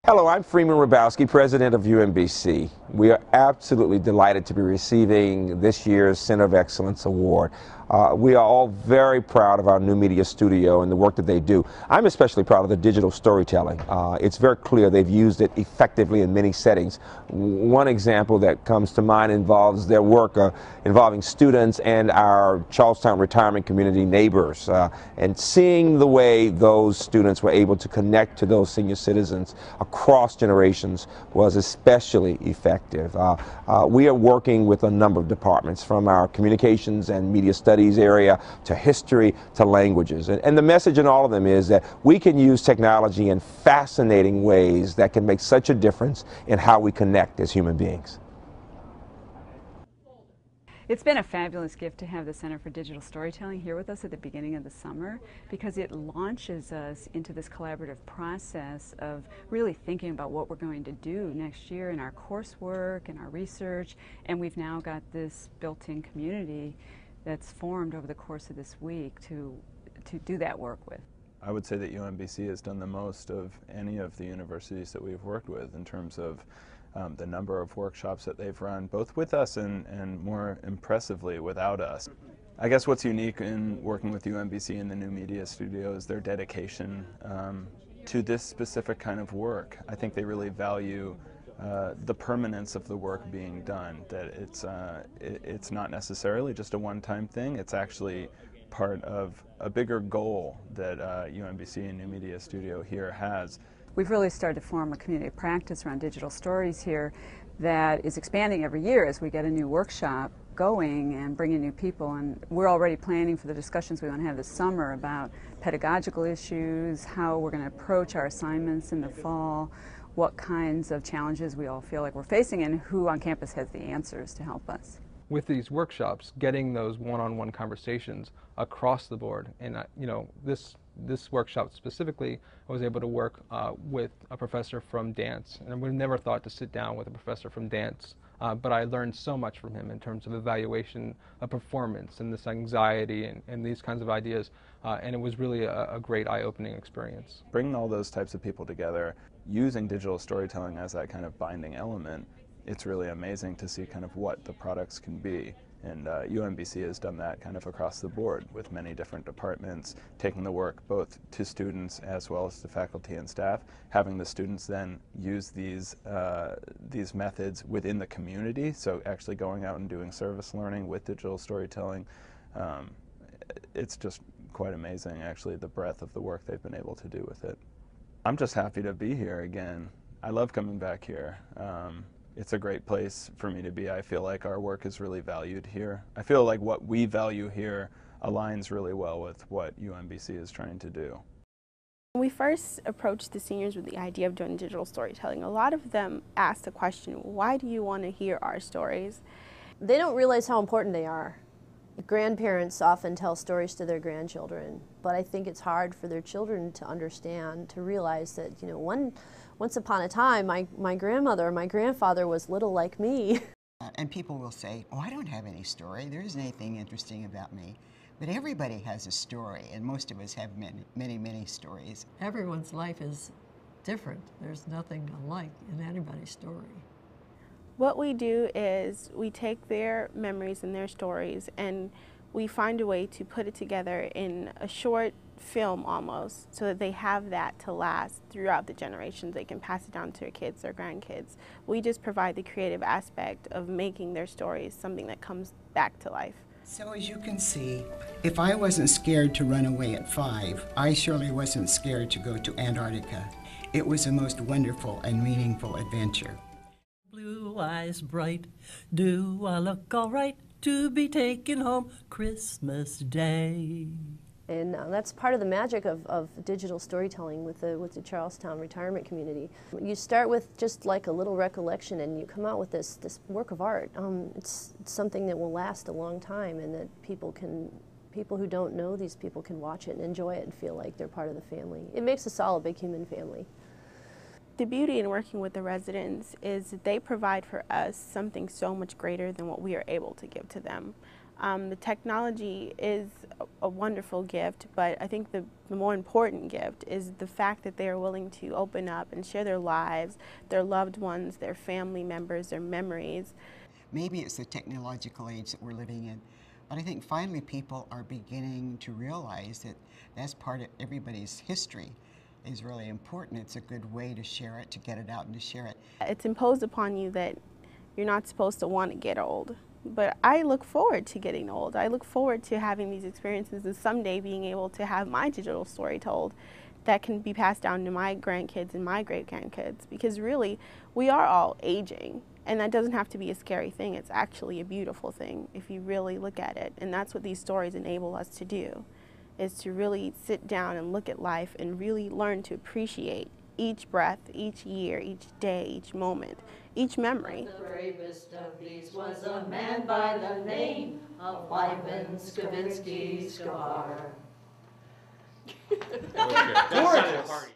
Hello, I'm Freeman Rabowski, president of UMBC. We are absolutely delighted to be receiving this year's Center of Excellence Award. We are all very proud of our new media studio and the work that they do. I'm especially proud of the digital storytelling. It's very clear they've used it effectively in many settings. One example that comes to mind involves their work involving students and our Charlestown retirement community neighbors, and seeing the way those students were able to connect to those senior citizens across generations was especially effective. We are working with a number of departments, from our communications and media studies area to history to languages. And the message in all of them is that we can use technology in fascinating ways that can make such a difference in how we connect as human beings. It's been a fabulous gift to have the Center for Digital Storytelling here with us at the beginning of the summer, because it launches us into this collaborative process of really thinking about what we're going to do next year in our coursework and our research, and we've now got this built-in community that's formed over the course of this week to do that work with. I would say that UMBC has done the most of any of the universities that we've worked with in terms of the number of workshops that they've run, both with us and more impressively without us. I guess what's unique in working with UMBC in the new media studio is their dedication to this specific kind of work. I think they really value the permanence of the work being done, that it's not necessarily just a one-time thing, it's actually part of a bigger goal that UMBC and New Media Studio here has. We've really started to form a community of practice around digital stories here that is expanding every year as we get a new workshop going and bringing new people. And we're already planning for the discussions we want to have this summer about pedagogical issues, how we're going to approach our assignments in the fall, what kinds of challenges we all feel like we're facing, and who on campus has the answers to help us. With these workshops, getting those one-on-one conversations across the board, and this workshop specifically, I was able to work with a professor from dance, and I would have never thought to sit down with a professor from dance, but I learned so much from him in terms of evaluation of performance and this anxiety and these kinds of ideas, and it was really a great eye-opening experience. Bringing all those types of people together, using digital storytelling as that kind of binding element, it's really amazing to see kind of what the products can be. And UMBC has done that kind of across the board with many different departments, taking the work both to students as well as to faculty and staff, having the students then use these methods within the community, so actually going out and doing service learning with digital storytelling. It's just quite amazing, actually, the breadth of the work they've been able to do with it. I'm just happy to be here again. I love coming back here. It's a great place for me to be. I feel like our work is really valued here. I feel like what we value here aligns really well with what UMBC is trying to do. When we first approached the seniors with the idea of doing digital storytelling, a lot of them asked the question, why do you want to hear our stories? They don't realize how important they are. Grandparents often tell stories to their grandchildren, but I think it's hard for their children to understand, to realize that, you know, once upon a time, my grandmother or my grandfather was little like me. And people will say, oh, I don't have any story. There isn't anything interesting about me. But everybody has a story, and most of us have many, many stories. Everyone's life is different. There's nothing alike in anybody's story. What we do is we take their memories and their stories and we find a way to put it together in a short film almost, so that they have that to last throughout the generations. They can pass it down to their kids or grandkids. We just provide the creative aspect of making their stories something that comes back to life. So as you can see, if I wasn't scared to run away at 5, I surely wasn't scared to go to Antarctica. It was a most wonderful and meaningful adventure. Blue eyes bright, do I look all right to be taken home Christmas Day? And that's part of the magic of digital storytelling with the Charlestown retirement community. You start with just like a little recollection and you come out with this work of art. It's something that will last a long time, and that people who don't know these people can watch it and enjoy it and feel like they're part of the family. It makes us all a big human family. The beauty in working with the residents is that they provide for us something so much greater than what we are able to give to them. The technology is a wonderful gift, but I think the more important gift is the fact that they are willing to open up and share their lives, their loved ones, their family members, their memories. Maybe it's the technological age that we're living in, but I think finally people are beginning to realize that that's part of everybody's history is really important. It's a good way to share it, to get it out and to share it. It's imposed upon you that you're not supposed to want to get old. But I look forward to getting old. I look forward to having these experiences and someday being able to have my digital story told that can be passed down to my grandkids and my great-grandkids, because really we are all aging, and that doesn't have to be a scary thing. It's actually a beautiful thing if you really look at it, and that's what these stories enable us to do, is to really sit down and look at life and really learn to appreciate each breath, each year, each day, each moment, each memory. The bravest of these was a man by the name of Lyman Skavinsky Skavar. Gorgeous.